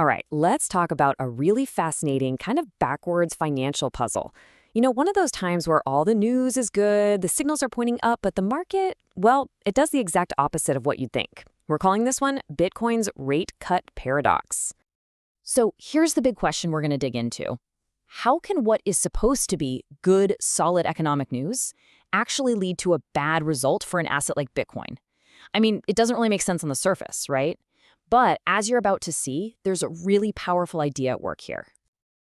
All right, let's talk about a really fascinating, kind of backwards financial puzzle. One of those times where all the news is good, the signals are pointing up, but the market, well, it does the exact opposite of what you'd think. We're calling this one Bitcoin's rate cut paradox. So here's the big question we're going to dig into. How can what is supposed to be good, solid economic news actually lead to a bad result for an asset like Bitcoin? I mean, it doesn't really make sense on the surface, right? But as you're about to see, there's a really powerful idea at work here.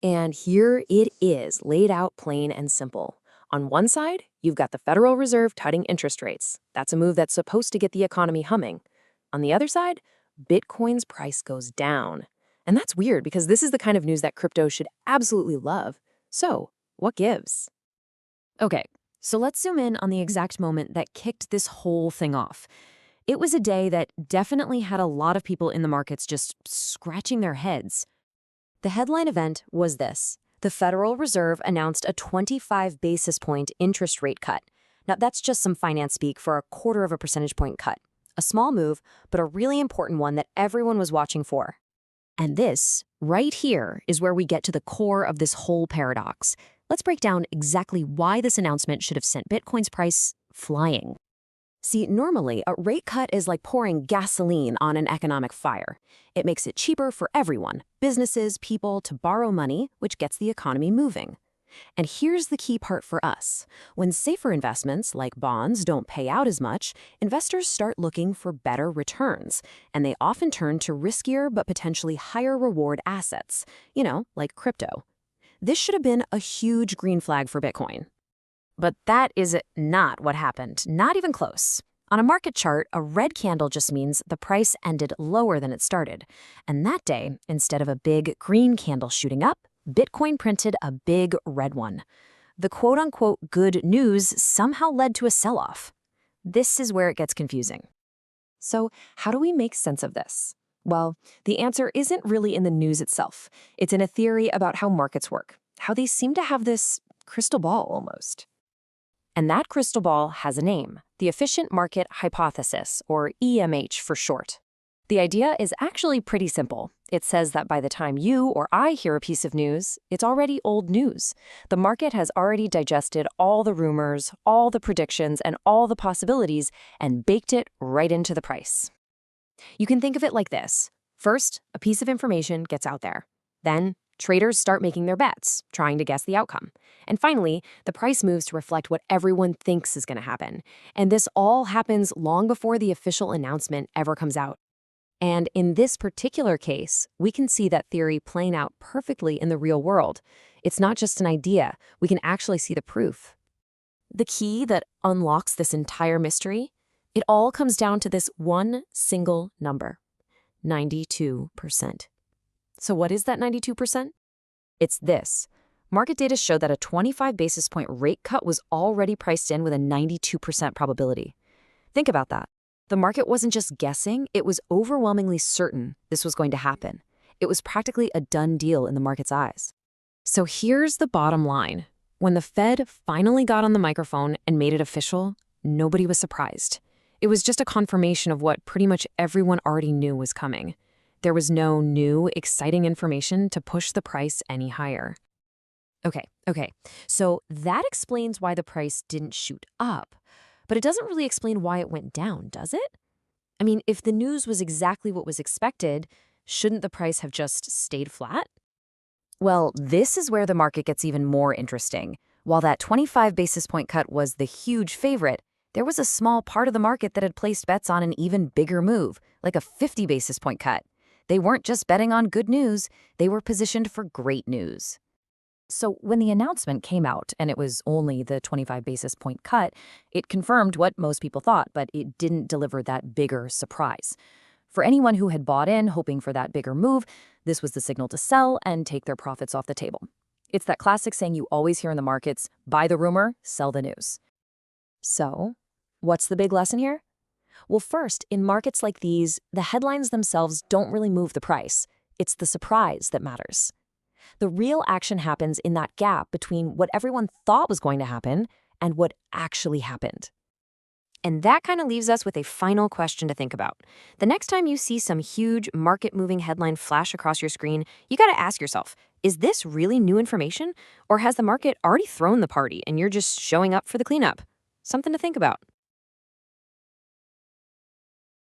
And here it is, laid out plain and simple. On one side, you've got the Federal Reserve cutting interest rates. That's a move that's supposed to get the economy humming. On the other side, Bitcoin's price goes down. And that's weird because this is the kind of news that crypto should absolutely love. So, what gives? Okay, so let's zoom in on the exact moment that kicked this whole thing off. It was a day that definitely had a lot of people in the markets just scratching their heads. The headline event was this. The Federal Reserve announced a 25 basis point interest rate cut. Now, that's just some finance speak for a quarter of a percentage point cut. A small move, but a really important one that everyone was watching for. And this, right here, is where we get to the core of this whole paradox. Let's break down exactly why this announcement should have sent Bitcoin's price flying. See, normally, a rate cut is like pouring gasoline on an economic fire. It makes it cheaper for everyone, businesses, people, to borrow money, which gets the economy moving. And here's the key part for us. When safer investments, like bonds, don't pay out as much, investors start looking for better returns, and they often turn to riskier but potentially higher reward assets, like crypto. This should have been a huge green flag for Bitcoin. But that is not what happened, not even close. On a market chart, a red candle just means the price ended lower than it started. And that day, instead of a big green candle shooting up, Bitcoin printed a big red one. The quote-unquote good news somehow led to a sell-off. This is where it gets confusing. So how do we make sense of this? Well, the answer isn't really in the news itself. It's in a theory about how markets work, how they seem to have this crystal ball almost. And that crystal ball has a name, the Efficient Market Hypothesis, or EMH for short. The idea is actually pretty simple. It says that by the time you or I hear a piece of news, it's already old news. The market has already digested all the rumors, all the predictions, and all the possibilities, and baked it right into the price. You can think of it like this. First, a piece of information gets out there. Then, traders start making their bets, trying to guess the outcome. And finally, the price moves to reflect what everyone thinks is going to happen. And this all happens long before the official announcement ever comes out. And in this particular case, we can see that theory playing out perfectly in the real world. It's not just an idea. We can actually see the proof. The key that unlocks this entire mystery, it all comes down to this one single number, 92%. So what is that 92%? It's this. Market data show that a 25 basis point rate cut was already priced in with a 92% probability. Think about that. The market wasn't just guessing, it was overwhelmingly certain this was going to happen. It was practically a done deal in the market's eyes. So here's the bottom line. When the Fed finally got on the microphone and made it official, nobody was surprised. It was just a confirmation of what pretty much everyone already knew was coming. There was no new, exciting information to push the price any higher. Okay, so that explains why the price didn't shoot up. But it doesn't really explain why it went down, does it? I mean, if the news was exactly what was expected, shouldn't the price have just stayed flat? Well, this is where the market gets even more interesting. While that 25 basis point cut was the huge favorite, there was a small part of the market that had placed bets on an even bigger move, like a 50 basis point cut. They weren't just betting on good news, they were positioned for great news. So when the announcement came out and it was only the 25 basis point cut, it confirmed what most people thought, but it didn't deliver that bigger surprise. For anyone who had bought in, hoping for that bigger move, this was the signal to sell and take their profits off the table. It's that classic saying you always hear in the markets, buy the rumor, sell the news. So, what's the big lesson here? Well, first, in markets like these, the headlines themselves don't really move the price. It's the surprise that matters. The real action happens in that gap between what everyone thought was going to happen and what actually happened. And that kind of leaves us with a final question to think about. The next time you see some huge market-moving headline flash across your screen, you got to ask yourself, is this really new information? Or has the market already thrown the party and you're just showing up for the cleanup? Something to think about.